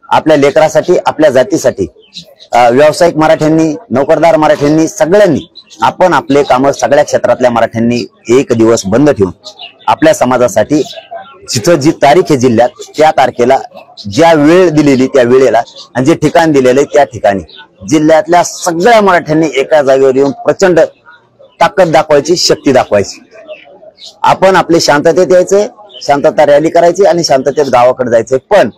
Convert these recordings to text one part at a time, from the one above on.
आपल्या लेकरासाठी, आपल्या जातीसाठी, व्यावसायिक मराठ्यांनी, नोकरदार मराठ्यांनी, सगळ्यांनी आपण आपले काम सगळ्या क्षेत्रातल्या मराठ्यांनी एक दिवस बंद ठेवून आपल्या समाजासाठी जिथं जी तारीख आहे जिल्ह्यात, त्या तारखेला ज्या वेळ दिलेली त्या वेळेला आणि जे ठिकाण दिलेले त्या ठिकाणी जिल्ह्यातल्या सगळ्या मराठ्यांनी एका जागेवर येऊन प्रचंड ताकद दाखवायची, शक्ती दाखवायची. आपण आपले शांततेत यायचे, शांतता रॅली करायची आणि शांततेत गावाकडे जायचे. पण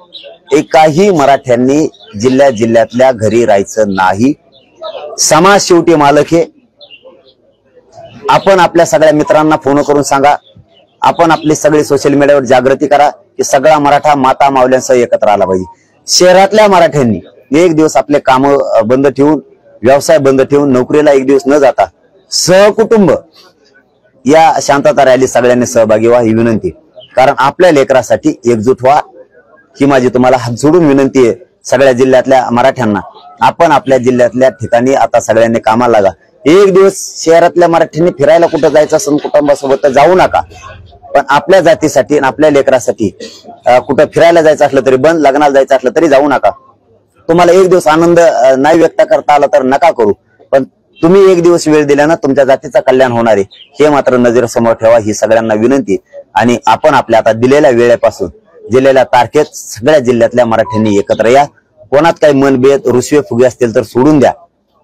एकाही मराठ्यांनी जिल्ह्यातल्या घरी राहायचं नाही. समाज शेवटी मालक आहे. आपण आपल्या सगळ्या मित्रांना फोन करून सांगा, आपण आपली सगळी सोशल मीडियावर जागृती करा की सगळा मराठा माता मावल्यांसह एकत्र आला पाहिजे. शहरातल्या मराठ्यांनी एक दिवस आपले काम बंद ठेवून, व्यवसाय बंद ठेवून, नोकरीला एक दिवस न जाता सहकुटुंब या शांतता रॅली सगळ्यांनी सहभागी व्हा ही विनंती. कारण आपल्या लेकरासाठी एकजूट व्हा ही माझी तुम्हाला हात जोडून विनंती आहे. सगळ्या जिल्ह्यातल्या मराठ्यांना आपण आपल्या जिल्ह्यातल्या ठिकाणी आता सगळ्यांनी कामाला लागा. एक दिवस शहरातल्या मराठ्यांनी फिरायला कुठं जायचं असेल कुटुंबासोबत जाऊ नका, पण आपल्या जातीसाठी आणि आपल्या लेकरासाठी कुठं फिरायला जायचं असलं तरी बंद, लग्नाला जायचं असलं तरी जाऊ नका. तुम्हाला एक दिवस आनंद नाही व्यक्त करता आला तर नका करू, पण तुम्ही एक दिवस वेळ दिल्यानं तुमच्या जातीचं कल्याण होणार आहे हे मात्र नजरेसमोर ठेवा ही सगळ्यांना विनंती. आणि आपण आपल्या आता दिलेल्या वेळेपासून दिलेल्या तारखेत सगळ्या जिल्ह्यातल्या मराठ्यांनी एकत्र या. कोणात काही मनभेद, रुसवे फुगे असतील तर सोडून द्या.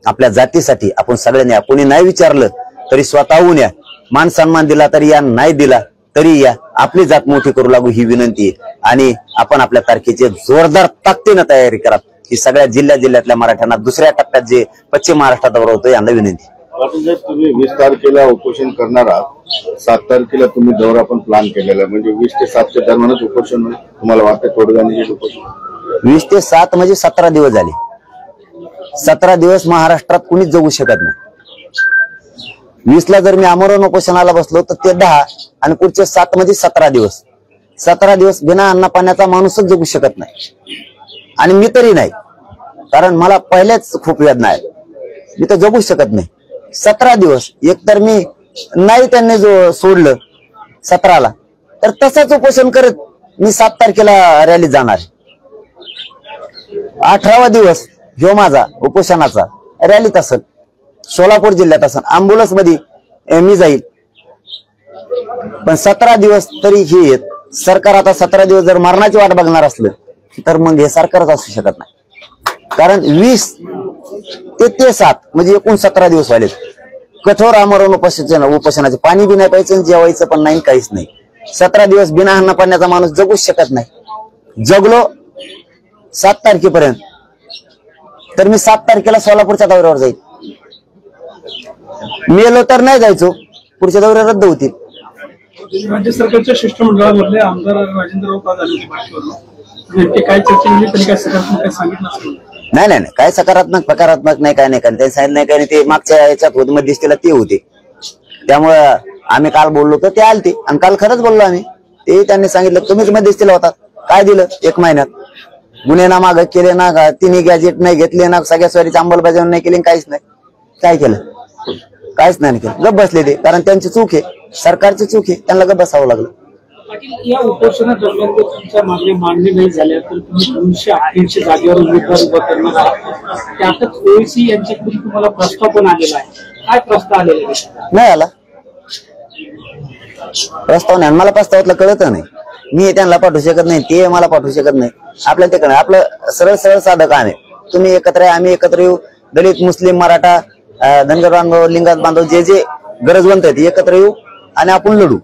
आपल्या जातीसाठी आपण सगळ्यांनी या. कोणी नाही विचारलं तरी स्वतःहून या. मान सन्मान दिला तरी या, नाही दिला तरी या. आपली जात मोठी करू लागू ही विनंती आहे. आणि आपण आपल्या तारखेची जोरदार ताकदीनं तयारी करा ही सगळ्या जिल्ह्यातल्या मराठ्यांना दुसऱ्या टप्प्यात जे पश्चिम महाराष्ट्रात दौरा होतो यांना विनंती. तुम्ही 20 तारखेला उपोषण करणार आहात, 7 तारखेला तुम्ही दौरा पण प्लॅन केलेला आहे, म्हणजे 20 ते 7 च्या दरम्यानच उपोषण तुम्हाला वाटतं तोडगाणीचे उपोषण? 20 ते 7 म्हणजे 17 दिवस झाले. 17 दिवस महाराष्ट्रात कुणीच जगू शकत नाही. 20 ला जर मी आमरण उपोषणाला बसलो तर ते 10 आणि पुढचे 7 म्हणजे 17 दिवस. 17 दिवस बिना अन्न पाण्याचा माणूसच जगू शकत नाही. आणि मी तरी नाही, कारण मला पहिल्याच खूप वेदना आहे, मी तर जगू शकत नाही. 17 दिवस एकतर मी नाही त्यांनी जो सोडलं 17ला तर तसंच उपोषण करत मी 7 तारखेला रॅलीत जाणार. 18वा दिवस ह्यो माझा उपोषणाचा रॅलीत असेल, सोलापूर जिल्ह्यात असेल, अँब्युलन्स मध्ये मी जाईल. पण 17 दिवस तरी हे येत. सरकार आता 17 दिवस जर मरणाची वाट बघणार असलं तर मग हे सरकारच असू शकत नाही. कारण 20 ते 7 म्हणजे एकूण 17 दिवस व्हायलेत. कठोर आमरण उपोषणाचे पाणी बी नाही प्यायचं, जेवायचं पण नाही, काहीच नाही. 17 दिवस बिना अन्न पाण्याचा माणूस जगूच शकत नाही. जगलो 7 तारखेपर्यंत तर मी 7 तारखेला सोलापूरच्या दौऱ्यावर जाईल. मेलो तर नाही जायचो, पुढच्या दौरे रद्द होतील. राज्य सरकारच्या शिष्टमंडळामधले आमदार राजेंद्र राऊत काय चर्चा झाली, त्यांनी काय सकारात्मक काय सांगितलं? नाही, काय सकारात्मक प्रकारात्मक नाही, काय नाही. कारण ते सांगितलं नाही, काय ते मागच्या याच्यात मध्यस्थीला ते होते. त्यामुळं आम्ही काल बोललो तर ते आलते आणि काल खरंच बोललो आम्ही. ते त्यांनी सांगितलं तुम्हीच मध्यस्थीला होता. काय दिलं 1 महिन्यात? गुन्हे ना माग केले ना, तिन्ही गॅजेट नाही घेतले ना, सगळ्या स्वारीची अंमलबजावणी नाही केली, काहीच नाही. काय केलं? काहीच नाही केलं. गप्प बसले ते. कारण त्यांची चूक आहे, सरकारची चूक आहे, त्यांना गप्प बसावं लागलं. या उपोषणादरम्यान जर तुमच्या मागण्या मान्य नाही झाल्या तर तुम्ही 288 जागेवर उमेदवार उभा करणार आहात. त्यातच ओएसी यांच्याकडून तुम्हाला प्रस्ताव पण आलेला आहे. काय प्रस्ताव आलेला आहे? नाही आला प्रस्ताव. नाही मला प्रस्तावातलं कळत नाही. मी त्यांना पाठवू शकत नाही, ते मला पाठवू शकत नाही. आपल्याला ते आपलं सरळ साधं काम आहे. तुम्ही एकत्र आहे, आम्ही एकत्र येऊ. दलित, मुस्लिम, मराठा, धनगर बांधव, लिंगायत बांधव जे जे गरजवंत आहेत एकत्र येऊ आणि आपण लढू.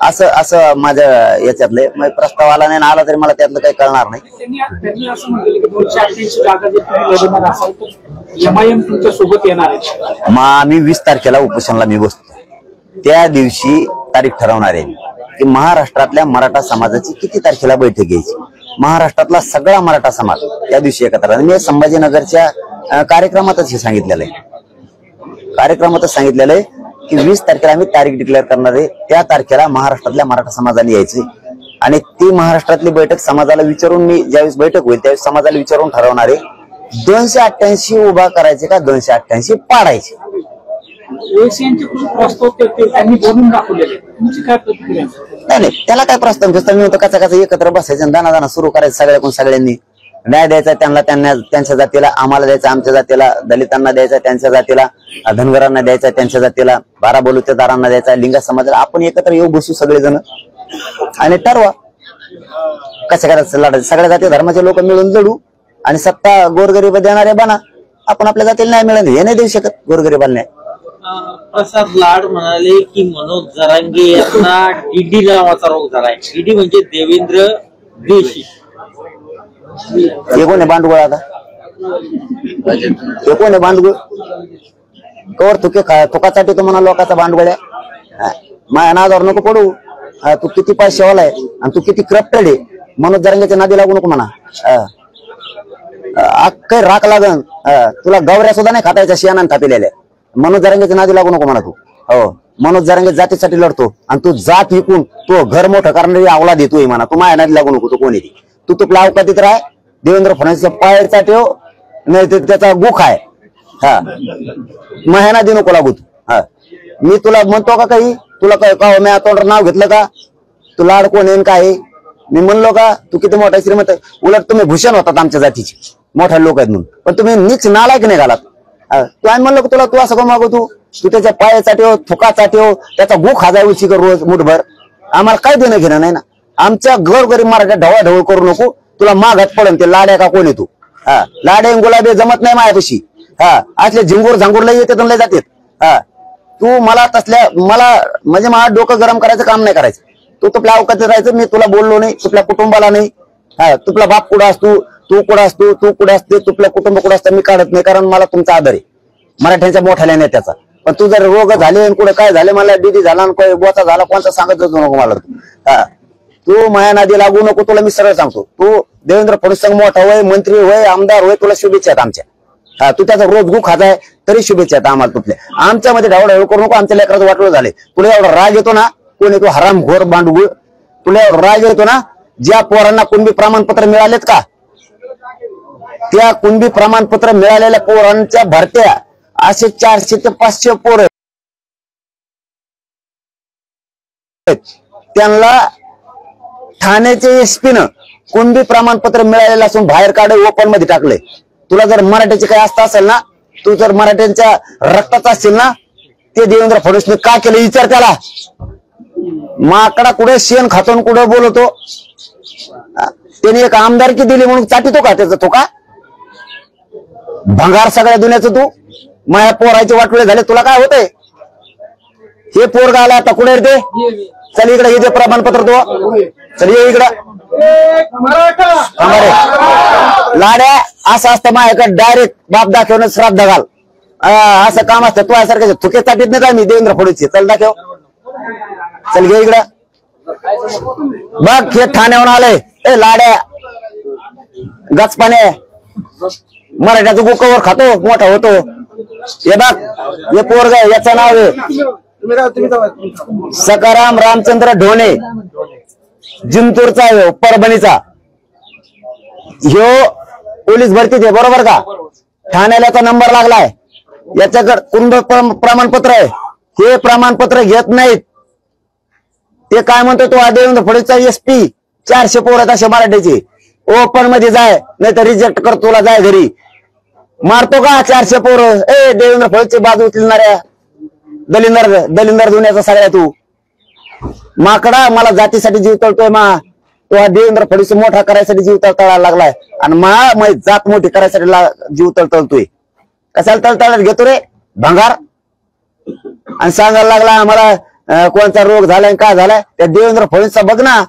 असं माझ्या याच्यातलं प्रस्ताव आला नाही, आला तरी मला त्यातलं काही कळणार नाही. त्यांनी असं म्हटलं की 288 जागा जे तुम्ही लढवणार असाल तर एमआयएम तुमच्या सोबत येणार आहे. मग आम्ही 20 तारखेला उपोषणाला मी बसतो. त्या दिवशी तारीख ठरवणार आहे की महाराष्ट्रातल्या मराठा समाजाची किती तारखेला बैठक घ्यायची. महाराष्ट्रातला सगळा मराठा समाज त्या दिवशी एकत्र. मी संभाजीनगरच्या कार्यक्रमातच हे सांगितलेलं आहे. कार्यक्रमातच सांगितलेलं आहे की 20 तारखेला आम्ही तारीख डिक्लेअर करणार आहे. त्या तारखेला महाराष्ट्रातल्या मराठा समाजाने यायचे आणि ती महाराष्ट्रातली बैठक समाजाला विचारून, मी ज्यावेळेस बैठक होईल त्यावेळेस समाजाला विचारून ठरवणार आहे 288 उभा करायचे का 288 पाडायचे. नाही त्याला काय प्रस्ताव मी म्हणतो कचा एकत्र बसायचं, दाना सुरू करायचं सगळ्यांनी. न्याय द्यायचा त्यांच्या जातीला, आम्हाला द्यायचा आमच्या जातीला, दलितांना द्यायचा त्यांच्या जातीला, धनगरांना द्यायचा त्यांच्या जातीला, बारा बलुतेदारांना द्यायचा, लिंगा समाजाला. आपण एकत्र येऊ बसू सगळेजण आणि ठरवा कसं करायचं लढायचं. सगळ्या जाती धर्माचे लोक मिळून लढू आणि सत्ता गोरगरीब देणारे बना. आपण आपल्या जातीला न्याय मिळाले हे नाही देऊ शकत गोरगरीबाला न्याय. प्रसाद लाड म्हणाले की मनोज जरांगे यांना डीडी नावाचा रोग झालाय. डीडी म्हणजे देवेंद्र देशी. हे कोण आहे बांडगुळ? आता हे कोण आहे बांडगुळ? कवर तुकासाठी तो म्हणा लोकांचा बांडगुळ आहे. माझ्या नादावर नको पडू. तू किती पैशावाला आहे आणि तू किती करप्टेड आहे. मनोज जरांगेच्या नादी लागू नको म्हणा. काही राख लागन तुला. गवऱ्या सुद्धा नाही खातायच्या शियानान थापिलेल्या. मनोज जरांगेच्या नादी लागू नको म्हणा तू. हो, मनोज जरांगे जातीसाठी लढतो आणि तू जात विकून तो घर मोठं करणारी आवला देतोय म्हणा. तू माझ्या नादी लागू नको. तू कोण आहे? तू तुला अवकातीत राह. देवेंद्र फडणवीसचा पायरचा ठेव नाही तर त्याचा गुख आहे. हा, महिना दे नको लागू. हा, मी तुला म्हणतो का काही? तुला काय मी तोंडावर नाव घेतलं का? तू लाड कोण येईन काय मी म्हणलो का? तू किती मोठा श्रीमंत. उलट तुम्ही भूषण होतात आमच्या जातीचे, मोठ्या लोक आहेत म्हणून. पण तुम्ही नीच नालायक नाही घालात. तू आम्ही म्हणलो तुला तू असं का मागू? तू त्याच्या पायाचा ठेव, थुकाचा ठेव, त्याचा गुख खाजा उची कर रोज मुठभर. आम्हाला काय देणं घेणं नाही ना. आमच्या गरीब मराठ्या ढवळाढवळ करू नको. तुला मागात पडन ते लाड्या का कोण येतो. हा, लाडे गुलाबी जमत नाही माझ्यापाशी. हा, असले झिंगूर झांगूरला येते लय जातात. हा, तू मला तसल्या मला म्हणजे मला डोकं गरम करायचं काम नाही करायचं. तू तुला अवकाशात राहायचं. मी तुला बोललो नाही, तुझ्या कुटुंबाला नाही. हा, तुला बाप कुठं असतो, तू कुठं असतो, तू कुठं असते, तुला कुटुंब कुठं असतं मी काढत नाही. कारण मला तुमचा आदर आहे मराठ्यांच्या मोठ्या नेत्याचा. पण तू जर रोग झाले कुठं काय झाले, मला डीडी झाला बोचा झाला कोणता सांगत नको मला. हा, तू माया नादी लागू नको. तुला मी सरळ सांगतो. तू देवेंद्र फडणवीस मोठा होय, मंत्री होय, आमदार होय, तुला शुभेच्छा आहेत आमच्या. हा, तू त्याचा रोज गु खाताय तरी शुभेच्छा आहेत आम्हाला तुपल्या. आमच्यामध्ये ढवळाढवळ करू नको. आमच्या लेकराचं वाटलं झाले. तुला एवढा राग येतो ना, कोण येतो हराम घोर बांडगुळ. तुला एवढा राग येतो ना, ज्या पोरांना कुणबी प्रमाणपत्र मिळालेत का, त्या कुणबी प्रमाणपत्र मिळालेल्या पोरांच्या भरत्या असे 400 ते 500 पोर त्यांना ठाण्याचे एसपीनं कुणबी प्रमाणपत्र मिळालेलं असून बाहेर काढे ओपन मध्ये टाकले. तुला जर मराठ्याचे काही असता असेल ना, तू जर मराठ्यांच्या रक्ताचा असेल ना, ते देवेंद्र फडणवीसने का केलं विचार त्याला. माकडा कुठे शेण खातो कुठे बोलतो. त्याने एक आमदारकी दिली म्हणून चाटितो का त्याचा? तो का भंगार सगळ्या दुनियाचं. तू माझ्या पोराचे वाटोळे झाले. तुला काय होतंय? हे पोरगा आला आता कुठे ते? चल इकडे हे जे प्रमाणपत्र तो चल ये इकडं. लाड्या असं असतं माझ्याकडे डायरेक्ट बाप दाखवणं श्राद्ध घाल असं काम असतं. तू यासारखं थुके चाटीत नाही का मी देवेंद्र फडणवीसचे. चल दाखव. चल घे इकडं. बघ हे ठाण्याहून आलंय. ए लाड्या गचपाने मराठ्याचं गुकवर खातो मोठा होतो. हे बघ हे पोरग याचं नाव आहे सकाराम रामचंद्र ढोणे. जिंतूरचा आहे, परभणीचा. ह्यो पोलीस भरतीत आहे बरोबर का? ठाण्याला याचा नंबर लागलाय. याच्याकडे कुंभ प्रमाणपत्र आहे. हे प्रमाणपत्र घेत नाहीत. ते काय म्हणतो तो देवेंद्र फडणवीसचा एसपी 400 पोर आहेत असे मराठीचे. ओपन मध्ये जाय नाही तर रिजेक्ट करतो. तुला जाय घरी. मारतो का 400 पोर? ए देवेंद्र फडणवीसची बाजू उचलणाऱ्या दलिंदर दुनियाचा सगळ्या तू माकडा. मला जातीसाठी जीव तळतोय मा. तो देवेंद्र फडणवीस मोठा करायसाठी जीव तळतळायला लागलाय आणि मा जात मोठी करायसाठी जीव तळतळतोय. कशाला तळतळत घेतो रे भंगार? आणि सांगायला लागला मला कोणता रोग झालाय काय झालाय. त्या देवेंद्र फडणवीसचा बघ ना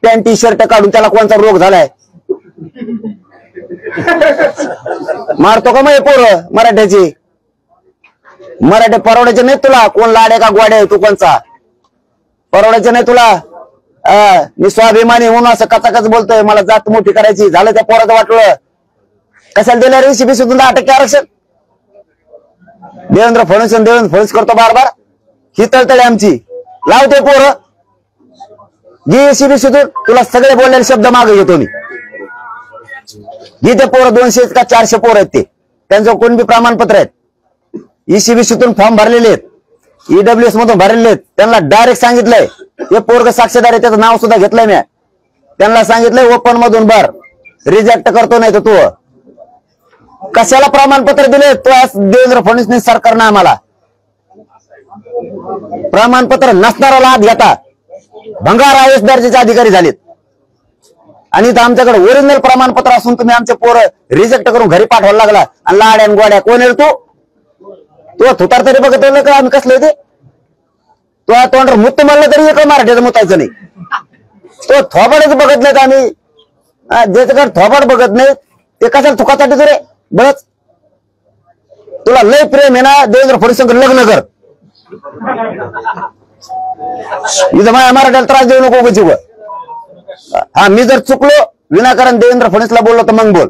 पॅन्ट टी शर्ट काढून त्याला कोणता रोग झालाय. मारतो का मग पोर मराठ्याची? मराठे परवडायचे नाही तुला. कोण लाडे का गोडे तू कोणचा परवडायचे नाही तुला. मी स्वाभिमानी म्हणून असं कचाकच बोलतोय. मला जात मोठी करायची. झालं त्या पोराचं वाटलं. कशाला दिलं रे सीबीसी 10% आरक्षण? देवेंद्र फडणवीस करतो बार बार. ही तळतळे आमची. लावते पोरं घे सीबीसीतून. तुला सगळे बोललेले शब्द मागे घेतो मी. घे ते पोरं 200 का 400 पोरं आहेत. ते त्यांचं कोण बी प्रमाणपत्र आहेत. ईसीबीसीतून फॉर्म भरलेले आहेत. ईडब्ल्यूएस मधून भरलेले आहेत. त्यांना डायरेक्ट सांगितलंय हे पोरग साक्षीदार आहे. त्याचं नाव सुद्धा घेतलंय मी. त्यांना सांगितलंय ओपन मधून भर. रिजेक्ट करतो नाही तर तू कशाला प्रमाणपत्र दिले तो देवेंद्र फडणवीस सरकारनं आम्हाला प्रमाणपत्र नसणारा हात घेता भंगार आयएस दर्जाचे अधिकारी झालेत आणि इथं आमच्याकडे ओरिजिनल प्रमाणपत्र असून तुम्ही आमचे पोरं रिजेक्ट करून घरी पाठवायला लागला आणि लाड्या गोड्या कोण आहे तू थुतार तरी बघत का आम्ही कसले ते तो तोंडावर मुत्त म्हणलं तरी एक मराठीचं मुतायचं नाही तो थोबाडच बघत नाहीत आम्ही ज्याच्याकडे थोबाड बघत नाही ते कशाला चुकासाठी रे बस तुला लय प्रेम आहे ना देवेंद्र फडणवीस लग्न कर इथं माझ्या मराठ्याला त्रास देऊ नको उगाच हा मी जर चुकलो विनाकारण देवेंद्र फडणवीसला बोललो तर मग बोल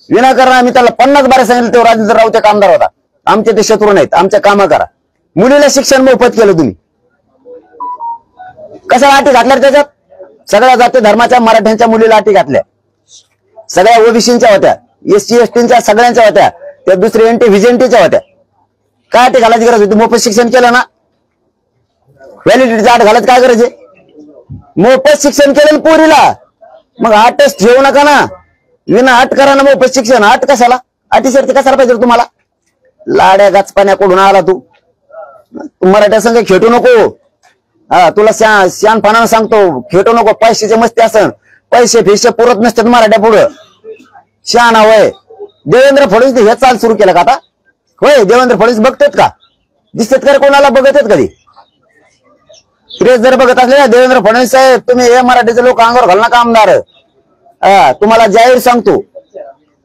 विनाकारण आम्ही त्याला 50 बारे सांगितलं तेव्हा राजेंद्र राऊत आमदार होता आमचे ते शत्रू नाहीत आमच्या कामं करा मुलीला शिक्षण मोफत केलं तुम्ही कशाला अटी घातल्या त्याच्यात सगळ्या जाती धर्माच्या मराठ्यांच्या मुलीला अटी घातल्या सगळ्या ओबीसीच्या होत्या एससी एसटीच्या सगळ्यांच्या होत्या त्या दुसऱ्या एनटी व्हिजेंटीच्या होत्या काय अटी घालायची गरज होती मोफत शिक्षण केलं ना व्हॅलिडिटीची अट घालायची काय गरज आहे मोफत शिक्षण केलं पोरीला मग अटच ठेवू नका ना विना अट करा ना मोफत शिक्षण अट कशाला अटी शर्ती कशाला पाहिजे तुम्हाला लाड्या गाचपाण्याकडून आला तू मराठ्या संघ खेटू नको हा तुला शहाणपणानं सांगतो खेटू नको पैशाची मस्ती असन पैसे फिशे पुरत नसतात मराठ्या पुढं शहाणा होय देवेंद्र फडणवीस हे चाल सुरू केलं का आता होय देवेंद्र फडणवीस बघतात का दिसतात का कोणाला बघत आहेत कधी प्रेस जर बघत असले ना देवेंद्र फडणवीस साहेब तुम्ही हे मराठीचे लोक अंगावर घाल नका आमदार तुम्हाला जाहीर सांगतो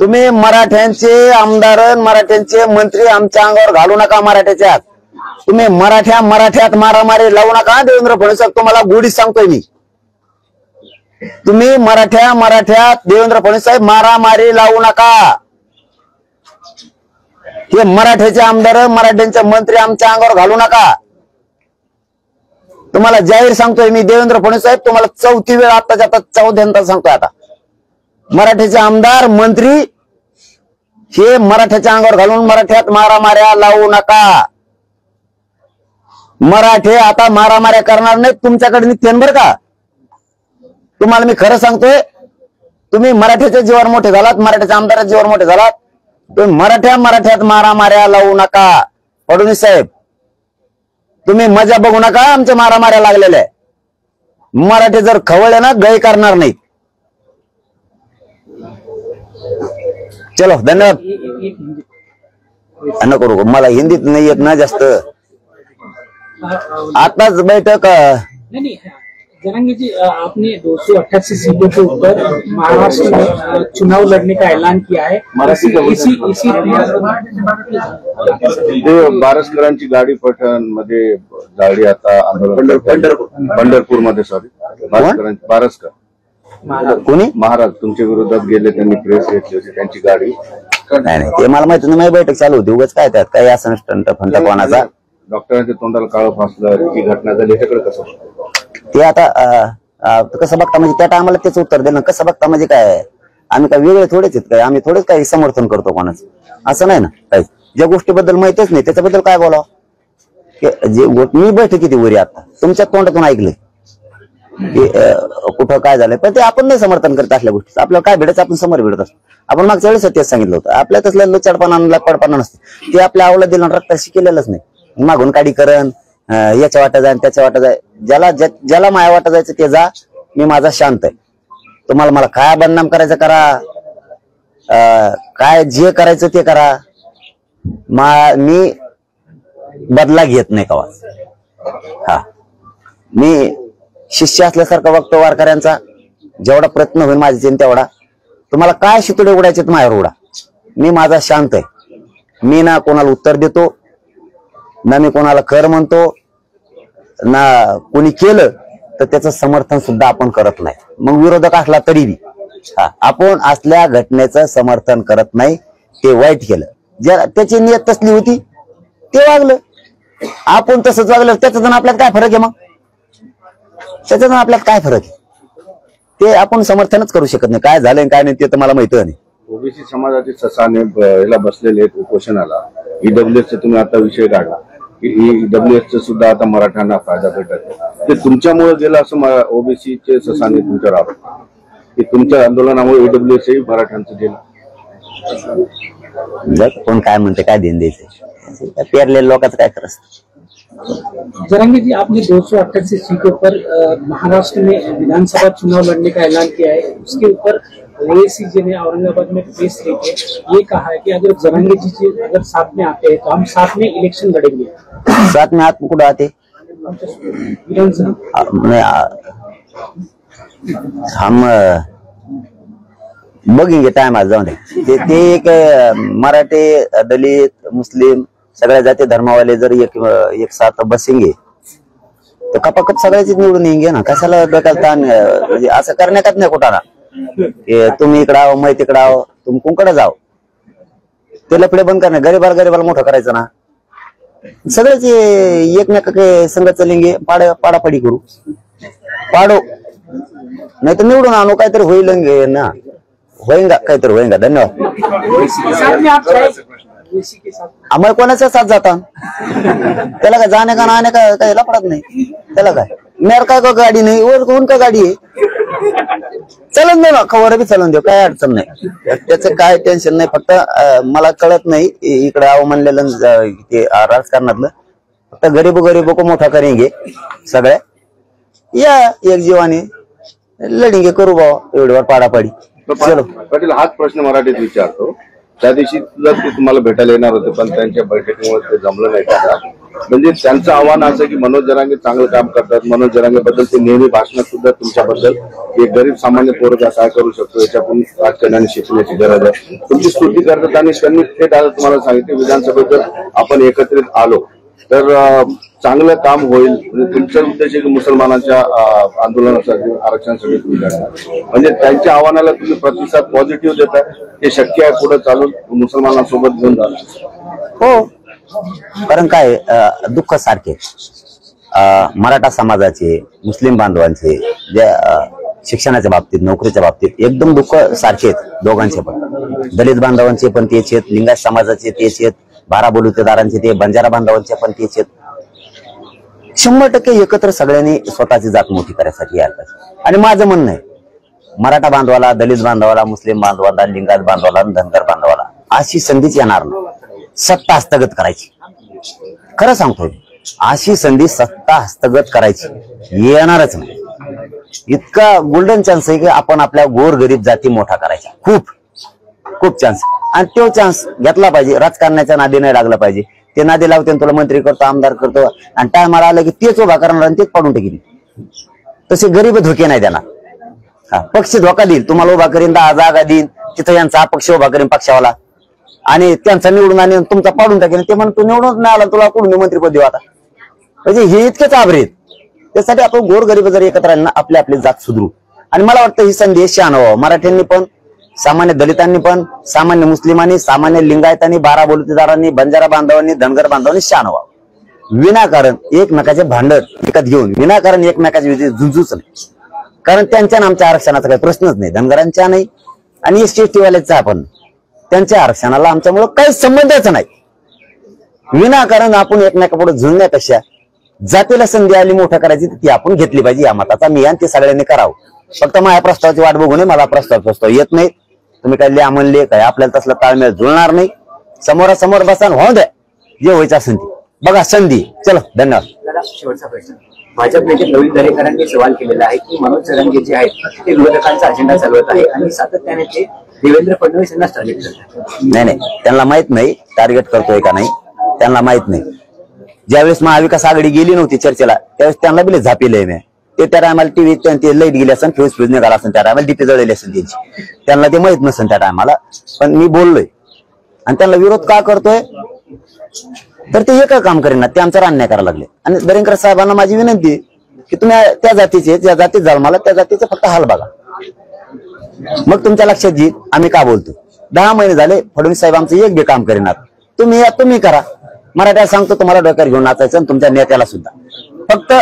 तुम्ही मराठ्यांचे आमदार मराठ्यांचे मंत्री आमच्या अंगावर घालू नका मराठ्याच्यात तुम्ही मराठ्यात मारामारी लावू नका देवेंद्र फडणवीस साहेब तुम्हाला गोडीच सांगतोय मी तुम्ही मराठ्यात देवेंद्र फडणवीस साहेब मारामारी लावू नका हे मराठ्याचे आमदार मराठ्यांचे मंत्री आमच्या अंगावर घालू नका तुम्हाला जाहीर सांगतोय मी देवेंद्र फडणवीस साहेब तुम्हाला 4थी वेळ आताच्या आता 14th सांगतोय आता मराठ्याचे आमदार मंत्री हे मराठ्याच्या अंगावर घालून मराठ्यात मारामाऱ्या लावू नका मराठे आता मारामाऱ्या करणार नाहीत तुमच्याकडे निघतेन बरं का तुम्हाला मी खरं सांगतोय तुम्ही मराठ्याच्या जीवावर मोठे झालात मराठ्याच्या आमदाराच्या जीवावर मोठे झालात तुम्ही मराठ्यात मारामाऱ्या लावू नका फडणवीस साहेब तुम्ही मजा बघू नका आमच्या मारामाऱ्या लागलेल्या मराठी जर खवळले ना गय करणार नाही चलो धन्यवाद नको मला हिंदीत नाही येत ना जास्त आताच बैठक नहीं जनांगे जी आपने 288 सीटों के ऊपर महाराष्ट्र में चुनाव लड़ने का ऐलान किया है इसी बारसकरांची गाडी पठण मध्ये जाळी आता पंढरपूर मध्ये सॉरी बारसकर कोणी महाराज तुमच्या विरोधात गेले त्यांनी प्रेस घेतली होती त्यांची गाडी नाही ते मला माहिती नाही बैठक चालू होती उगाच काय त्यात काही असं स्टंट फंटा कोणाचा डॉक्टरांच्या तोंडाला काळं फासलं ही घटना झाली याच्याकडे कसं ते आता कसं बघता म्हणजे त्या टायमाला तेच उत्तर दिलं कसं बघता म्हणजे काय आम्ही काय वेगळे थोडेच आहेत काय आम्ही थोडेच काही समर्थन करतो कोणाचं असं नाही ना काही ज्या गोष्टीबद्दल माहितीच नाही त्याच्याबद्दल काय बोलावं जे मी बैठक किती वरी आता तुमच्या तोंडातून ऐकलंय कुठं काय झालंय पण ते आपण नाही समर्थन करत असल्या गोष्टी आपल्याला काय भेटायचं आपण समोर भेटत असतो आपण मागच्या वेळेस तेच सांगितलं होतं आपल्या तसल्या लचडपणा लपडपणा नसते ते आपल्या आवडलं दिलं रक्ताशी केलेलंच नाही मागून काढी करण याच्या वाटा जाय त्याच्या वाटा जाय ज्याला माया वाटा जायचं ते जा मी माझा शांत आहे तुम्हाला मला काय बदनाम करायचं करा काय जे करायचं ते करा मी बदला घेत नाही कवा हा मी शिष्य असल्यासारखा बघतो वारकऱ्यांचा जेवढा प्रयत्न होईल माझ्या तेवढा तुम्हाला काय शितुडे उडायचे माझ्यावर उडा मी माझा शांत आहे मी ना कोणाला उत्तर देतो ना मी कोणाला कर म्हणतो ना कोणी केलं तर त्याचं समर्थन सुद्धा आपण करत नाही मग विरोधक असला तरी बी आपण असल्या घटनेचं समर्थन करत नाही ते वाईट केलं ज्या त्याची नियत तसली होती ते वागलं आपण तसंच वागलं त्याच्यातून आपल्यात काय फरक आहे मग त्याच्यातून आपल्यात काय फरक आहे ते आपण समर्थनच करू शकत नाही काय झालंय काय नाही ते तर मला माहिती नाही ओबीसी समाजाचे ससाने याला बसलेले आहेत उपोषणाला ईडब्ल्यूएसचा तुम्ही आता विषय काढला की ईडब्ल्यूएसचा सुद्धा आता मराठ्यांना फायदा भेटत ते तुमच्यामुळे गेलं असं ओबीसीचे ससाने तुमच्यावर आरोप की तुमच्या आंदोलनामुळे ईडब्ल्यूएसही मराठ्यांचं गेलं. कोण काय म्हणते, काय देण द्यायचं, पेरलेल्या लोकांचं काय करत. जरांगे जी, आपने 288 सीटों पर महाराष्ट्र में विधानसभा चुनाव लड़ने का ऐलान किया है. उसके ऊपर ओवैसी जी ने औरंगाबाद में प्रेस लेके ये कहा है कि अगर जरांगे जी अगर साथ में आते हैं तो हम साथ में इलेक्शन लड़ेंगे. साथ में हाथ कुठं आते विधानसभा हम बघेंगे टाइम आज जाऊन ते एक मराठी, दलित, मुस्लिम सगळ्या जाती धर्मावाले जर एक साथ बसेंगे तर कपाकप सगळ्याच निवडून येंगे ना. कशाला डोक्याला ताण, म्हणजे असं करण्यात नाही कुठाना की तुम्ही इकडे आहो मैं तिकडे आहो, तुम्ही कोणकडे जाओ. ते लफडे बंद करणे, गरीबाला मोठं करायचं ना. सगळेच एकमेकांकडे संघ चलेंगे, पाडापाडी करू, पाडो नाही तर निवडून आणू, काहीतरी होईल ना, होईंगा काहीतरी होईंगा. धन्यवाद. आम्हाला कोणाच्या साथ जाता, त्याला काय जाणे का ना का काही लपडत नाही. त्याला काय मेर काय का गाडी नाही, वर कोण का गाडी आहे, चलन देऊ ना, खबर बी चलन देऊ, काय अडचण नाही. त्याचं काय टेन्शन नाही. फक्त मला कळत नाही इकडे आव म्हणलेलं ते राजकारणातलं, फक्त गरीब को मोठा करेंगे सगळ्या, या एक जीवाने लढेंगे, करू बाबा एवढ्यावर पाडापाडी. चलो पाटील, हाच प्रश्न मराठीत विचारतो. त्या दिवशी सुद्धा ते तुम्हाला भेटायला येणार होते, पण त्यांच्या बैठकीमुळे ते जमलं नाही का? म्हणजे त्यांचं आव्हान असं की मनोज जरांगे चांगलं काम करतात, मनोज जरांगे बद्दल ते नेहमी भाषणात सुद्धा तुमच्याबद्दल एक गरीब सामान्य पोरगा काय करू शकतो याच्यातून राजकारणाने शिकण्याची गरज आहे, तुमची स्तुती करतात. आणि त्यांनी थेट आता तुम्हाला सांगितले विधानसभेत जर आपण एकत्रित आलो तर चांगलं काम होईल. म्हणजे तुमचा उद्देश आहे की मुसलमानांच्या आंदोलनासाठी, आरक्षणासाठी तुम्ही करणार. म्हणजे त्यांच्या आव्हानाला तुम्ही प्रतिसाद पॉझिटिव्ह देता, हे शक्य आहे पुढे चालून मुसलमानांसोबत घेऊन जाणार? हो, कारण काय दुःख सारखे मराठा समाजाचे, मुस्लिम बांधवांचे, ज्या शिक्षणाच्या बाबतीत, नोकरीच्या बाबतीत एकदम दुःख सारखे आहेत दोघांचे पण. दलित बांधवांचे पण तेच आहेत, लिंगायत समाजाचे तेच आहेत, बारा बलुतेदारांचे ते, बंजारा बांधवांचे पण तेच आहेत. 100% एकत्र सगळ्यांनी स्वतःची जात मोठी करायसाठी यायला पाहिजे. आणि माझं म्हणणं आहे, मराठा बांधवाला, दलित बांधवाला, मुस्लिम बांधवाला, लिंगायत बांधवाला, धनगर बांधवाला अशी संधीच येणार नाही सत्ता हस्तगत करायची. खरं सांगतोय, अशी संधी सत्ता हस्तगत करायची येणारच नाही. इतका गोल्डन चान्स आहे की आपण आपल्या गोरगरीब जाती मोठा करायचा, खूप चान्स. आणि तो चान्स घेतला पाहिजे. राजकारणाच्या नादी नाही लागला पाहिजे. ते नादी लावते, तुला मंत्री करतो, आमदार करतो, आणि टायमाला आलं की तेच उभा करणार आणि तेच पाडून टाकेल. तसे गरीब धोके नाही देणार. हा, पक्ष धोका देईल, तुम्हाला उभा करीन, 10 जागा देईन, तिथं यांचा अपक्ष उभा करीन पक्षावाला, आणि त्यांचा निवडून आणि तुमचा पाडून टाकेन. ते म्हणून तू निवडून नाही आला, तुला कुठून मंत्रीपद देऊ आता. म्हणजे हे इतकेच आभरेत. त्यासाठी आपण गोरगरीब जर एकत्र आले ना, आपली जात सुधरू. आणि मला वाटतं ही संधी शहाणं मराठ्यांनी पण, सामान्य दलितांनी पण, सामान्य मुस्लिमांनी, सामान्य लिंगायतांनी, बारा बलुतेदारांनी, बंजारा बांधवांनी, धनगर बांधवांनी शहाणं व्हावं. विनाकारण एकमेकाचे भांडण विकत घेऊन, विनाकारण एकमेकाच्या विषयी झुंजूच नाही. कारण त्यांच्या आमच्या आरक्षणाचा काही प्रश्नच नाही, धनगरांच्या नाही आणि एसटी वाल्याचा आपण, त्यांच्या आरक्षणाला आमच्यामुळे काही संबंधच नाही. विनाकारण आपण एकमेकापुढे झुंजण्यापेक्षा जातीला संधी आली मोठं करायची ती आपण घेतली पाहिजे. या मताचा मी आणि ते सगळ्यांनी करावं. फक्त माझ्या प्रस्तावाची वाट बघू नये. मला प्रस्ताव येत नाही. तुम्ही काय लिहा म्हणले काय, आपल्याला तसला ताळमेळ जुळणार नाही. समोरासमोर बसा, होऊ द्या जे व्हायचं असेल ती बघा संधी. चलो, धन्यवाद. दादा, शेवटचा प्रश्न. भाजप नेते नवीन दरेकरांनी सवाल केलेला आहे की मनोज जरांगे जे आहेत ते विरोधकांचा अजेंडा चालवत आहे आणि सातत्याने ते देवेंद्र फडणवीस यांना टार्गेट करतात. नाही, त्यांना माहित नाही टार्गेट करतोय का नाही, त्यांना माहित नाही. ज्यावेळेस महाविकास आघाडी गेली नव्हती चर्चेला, त्यावेळेस त्यांना बिले झापिलंय मी. ते त्या टायमाला टीव्ही ते लाईट गेली असेल, फ्यूज निघाला असेल, त्या टायमाला डीपी जळलेली असेल त्यांची, त्यांना ते माहित नसेल त्या टायमाला. पण मी बोललोय आणि त्यांना विरोध का करतोय तर ते एक काम करेन ना, ते आमचा अन्याय करायला लागले. आणि दरेकर साहेबांना माझी विनंती की तुम्ही त्या जातीचे, ज्या जातीत जाल मला त्या जातीचे फक्त हाल बघा, मग तुमच्या लक्षात येईल आम्ही का बोलतो. 10 महिने झाले फडणवीस साहेब आमचं एक बी काम करेनात. तुम्ही करा. मराठ्याला सांगतो तुम्हाला डोक्यावर घेऊन नाचायचं, आणि तुमच्या नेत्याला सुद्धा. फक्त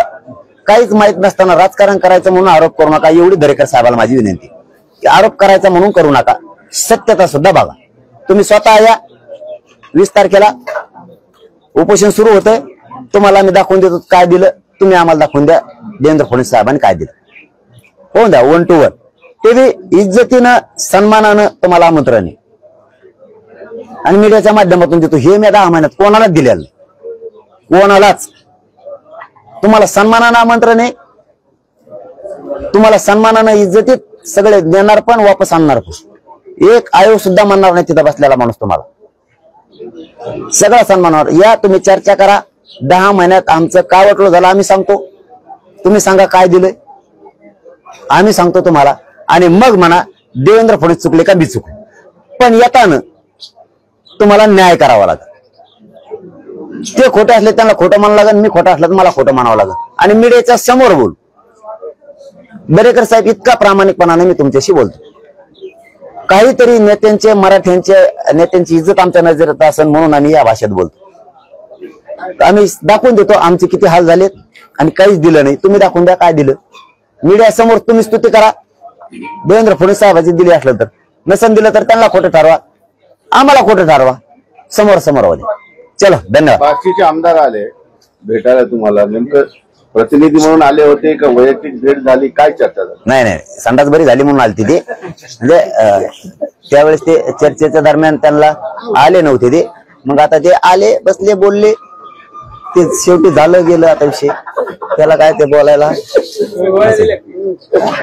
काहीच माहित नसताना राजकारण करायचं म्हणून आरोप करू नका, एवढी दरेकर साहेबाला माझी विनंती की आरोप करायचा म्हणून करू नका, सत्यता सुद्धा बघा. तुम्ही स्वतः या. 20 तारखेला उपोषण सुरू होतंय. तुम्हाला आम्ही दाखवून देतो काय दिलं, तुम्ही आम्हाला दाखवून द्या देवेंद्र फडणवीस साहेबांनी काय दिलं. होऊन द्या 1 to 1. ते बी इज्जतीनं सन्मानानं तुम्हाला आमंत्रण आहे आणि मीडियाच्या माध्यमातून देतो. हे मी 10 महिन्यात कोणालाच दिलेलं नाही. कोणालाच. तुम्हाला सन्मानानं आमंत्रण आहे, तुम्हाला सन्मानानं इज्जतीत सगळे देणार पण वापस आणणार पण. एक आयोग सुद्धा म्हणणार नाही तिथं बसलेला माणूस तुम्हाला. सगळा सन्मानावर या. तुम्ही चर्चा करा. 10 महिन्यात आमचं काय वाटलं झालं आम्ही सांगतो. तुम्ही सांगा काय दिलंय, आम्ही सांगतो तुम्हाला. आणि मग म्हणा देवेंद्र फडणवीस चुकले का मी चुकले. पण येताना तुम्हाला न्याय करावा लागेल. ते खोटे असले त्यांना खोटं म्हणावं लागेल, मी खोटं असलं तर मला खोटं म्हणावं लागेल. आणि मीडियाच्या समोर बोल. दरेकर साहेब इतका प्रामाणिकपणाने मी तुमच्याशी बोलतो. काहीतरी नेत्यांचे नेत्यांची इज्जत आमच्या नजरेत असेल म्हणून आम्ही या भाषेत बोलतो. आम्ही दाखवून देतो आमचे किती हाल झालेत आणि काहीच दिलं नाही. तुम्ही दाखवून द्या काय दिलं. मीडिया समोर तुम्ही स्तुती करा. देवेंद्र फडणवीस साहेबांची दिली असलं तर, नसन दिलं तर त्यांना खोटं ठरवा, आम्हाला खोटं ठरवा. समोर होते. चलो धन्यवाद. बाकीचे आमदार आले भेटायला तुम्हाला, नेमकं प्रतिनिधी म्हणून आले होते का वैयक्तिक भेट झाली, काय चर्चा झाली? नाही संडास बरी झाली म्हणून आलती ते. म्हणजे त्यावेळेस ते चर्चेच्या दरम्यान त्यांना आले नव्हते ते. मग आता ते आले, बसले, बोलले, ते शेवटी झालं गेलं आता विषय. त्याला काय ते बोलायला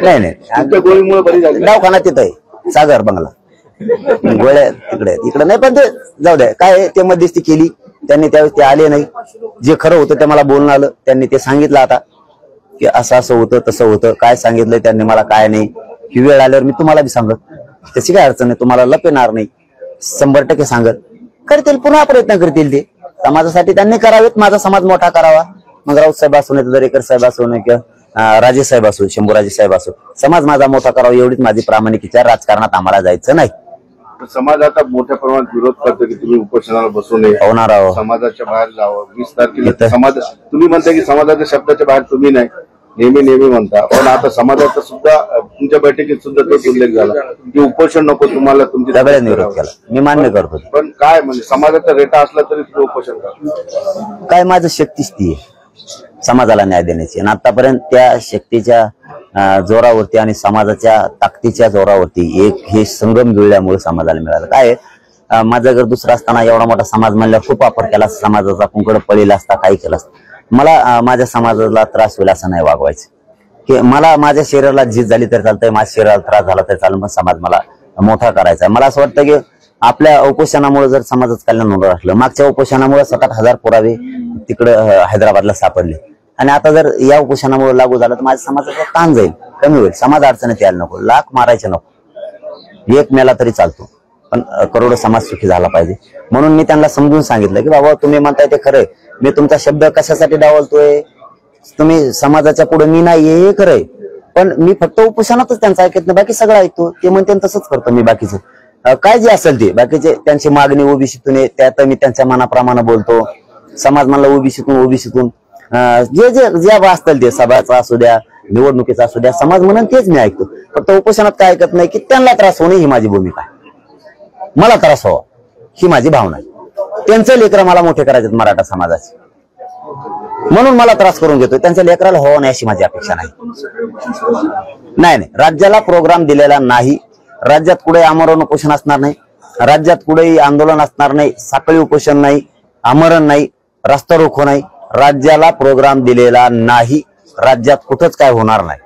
नाही. गोळीमुळे बरी झाली. दवाखाना तिथं आहे, सागर बंगला. गोळ्या इकडे नाही. पण ते जाऊ द्या. काय ते मध्यस्थी केली त्यांनी, त्यावेळेस ते आले नाही. जे खरं होतं ते मला बोलणं आलं. त्यांनी ते सांगितलं आता की असं होतं तसं होतं. काय सांगितलंय त्यांनी मला काय नाही. ही वेळ आल्यावर मी तुम्हाला बी सांगत. त्याची काय अडचण नाही, तुम्हाला लपेणार नाही. 100% सांगत. करतील, पुन्हा प्रयत्न करतील ते समाजासाठी. त्यांनी करावेत, माझा समाज मोठा करावा. मग राऊत साहेब असू नये, दरेकर साहेब असू नये, किंवा राजे साहेब असू, शंभूराजे साहेब असू, समाज माझा मोठा करावा एवढीच माझी प्रामाणिक इच्छा. राजकारणात आम्हाला जायचं नाही. समाज आता मोठ्या प्रमाणात विरोध करतो की तुम्ही उपोषणाला बसू नये, होणार आहोत, समाजाच्या बाहेर जावं. 20 तारखेला समाज, तुम्ही म्हणता की समाजाच्या शब्दाच्या बाहेर तुम्ही नाही, नेहमी म्हणता. पण आता समाजाचा सुद्धा तुमच्या बैठकीत सुद्धा तोच उल्लेख झाला की उपोषण नको तुम्हाला, तुमची सगळ्यांनी विरोध केला. मी मान्य करतो. पण काय म्हणजे समाजाचा रेटा असला तरी तुम्ही उपोषण करा. काय माझं शक्तीच ती आहे समाजाला न्याय देण्याची. आणि आतापर्यंत त्या शक्तीच्या जोरावरती आणि समाजाच्या ताकदीच्या जोरावरती एक हे संगम जुळल्यामुळे समाजाला मिळालं. काय माझं घर दुसरं असताना एवढा मोठा समाज म्हणल्यावर खूप वापर केला, समाजाचा कुंकड पडलेला असता, काही केलं असतं. मला माझ्या समाजाला त्रास होईल असं नाही वागवायचं. की मला माझ्या शरीराला झीज झाली तरी चालतंय, माझ्या शरीराला त्रास झाला तरी चालेल, मग समाज मला मोठा करायचा. मला असं वाटतं की आपल्या उपोषणामुळे जर समाजाचं कल्याण होणार असलं, मागच्या उपोषणामुळे 7,000 पुरावे तिकडं हैदराबादला सापडले, आणि आता जर या उपोषणामुळे लागू झालं तर माझ्या समाजाचा ताण जाईल, कमी होईल. समाज अडचणीत यायला नको, लाख मारायचे नको, एक मेला तरी चालतो, पण करोडो समाज सुखी झाला पाहिजे. म्हणून मी त्यांना समजून सांगितलं की बाबा तुम्ही म्हणताय ते खरंय, मी तुमचा शब्द कशासाठी डावलतोय, तुम्ही समाजाच्या पुढे मी नाही हे खरंय, पण मी फक्त उपोषणातच त्यांचं ऐकत नाही, बाकी सगळं ऐकतो. ते म्हणते तसंच करतो मी. बाकीचं काय जे असेल ते, बाकीचे त्यांची मागणी ओबीसीतून आहे त्यात मी त्यांच्या मनाप्रमाणे बोलतो. समाज म्हणला ओबीसीतून जे जे जे असतील ते, सभाचा असू द्या, निवडणुकीचा असू द्या, समाज म्हणून तेच मी ऐकतो. फक्त उपोषणात काय ऐकत नाही की त्यांना त्रास होणे ही माझी भूमिका आहे, मला त्रास व्हावा ही माझी भावना आहे. त्यांचं लेकरं मला मोठे करायचे मराठा समाजाचे, म्हणून मला त्रास करून घेतो. त्यांच्या लेकराला व्हावं नाही अशी माझी अपेक्षा नाही. राज्याला प्रोग्राम दिलेला नाही. राज्यात कुठे आमरण उपोषण असणार नाही, राज्यात कुठेही आंदोलन असणार नाही, साखळी उपोषण नाही, आमरण नाही, रस्ता रोको नाही. राज्याला प्रोग्राम दिलेला नाही. राज्यात कुठंच काय होणार नाही,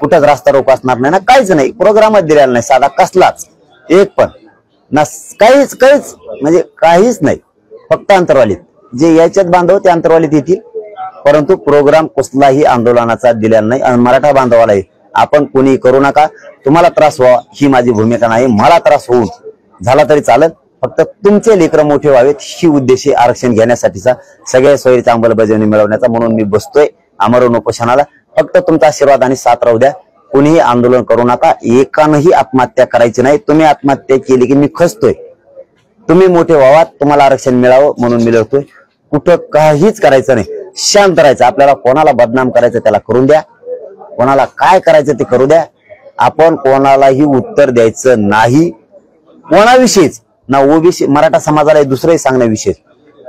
कुठंच रस्ता रोको असणार नाही ना, काहीच नाही. प्रोग्रामच दिलेला नाही साधा कसलाच, एक पण ना, काहीच म्हणजे काहीच नाही. फक्त अंतरवालीत जे याच्यात बांधव ते अंतरवालीत येतील, परंतु प्रोग्राम कुठलाही आंदोलनाचा दिलेला नाही. आणि मराठा बांधवालाही आपण कोणी करू नका, तुम्हाला त्रास व्हावा ही माझी भूमिका नाही. मला त्रास होऊन झाला तरी चालत, फक्त तुमचे लेकरं मोठे व्हावेत ही उद्देशी आरक्षण घेण्यासाठीचा, सगळ्या सोयीची अंमलबजावणी मिळवण्याचा. म्हणून मी बसतोय आमरण उपोषणाला. फक्त तुमचा आशीर्वाद आणि साथ राहू द्या. कोणीही आंदोलन करू नका, एकानंही आत्महत्या करायची नाही. तुम्ही आत्महत्या केली की मी खचतोय. तुम्ही मोठे व्हावात, तुम्हाला आरक्षण मिळावं म्हणून मिळवतोय. कुठं काहीच करायचं नाही, शांत राहायचं. आपल्याला कोणाला बदनाम करायचं त्याला करून द्या, कोणाला काय करायचं ते करू द्या. आपण कोणालाही उत्तर द्यायचं नाही, कोणाविषयीच ना. ओबीसी मराठा समाजाला दुसरंही सांगण्याविषयी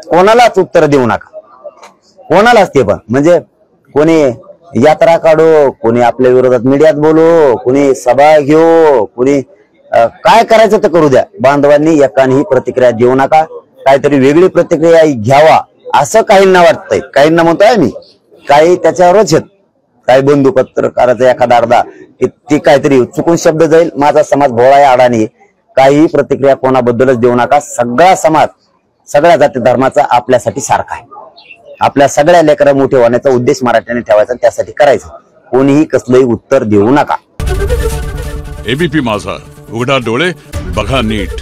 कोणालाच उत्तर देऊ नका, कोणालाच. ते पण म्हणजे कोणी यात्रा काढो, कोणी आपल्या विरोधात मीडियात बोलो, कोणी सभा घेऊ, कोणी काय करायचं तर करू द्या. बांधवांनी एकानेही प्रतिक्रिया देऊ नका. काहीतरी वेगळी प्रतिक्रिया घ्यावा असं काहींना वाटतंय. काहींना म्हणतोय मी, काही त्याच्यावरच आहेत. काही बंधू पत्रकाराचा एखादा अर्धा ती काहीतरी चुकून शब्द जाईल. माझा समाज भोळा आहे, अडाणी. काही प्रतिक्रिया कोणाबद्दलच देऊ नका. सगळा समाज, सगळ्या जाती धर्माचा आपल्यासाठी सारखा आहे. आपल्या सगळ्या लेकरं मोठे होण्याचा उद्देश मराठ्याने ठेवायचा, त्यासाठी करायचं. कोणीही कसलंही उत्तर देऊ नका. एबीपी माझा, उघडा डोळे बघा नीट.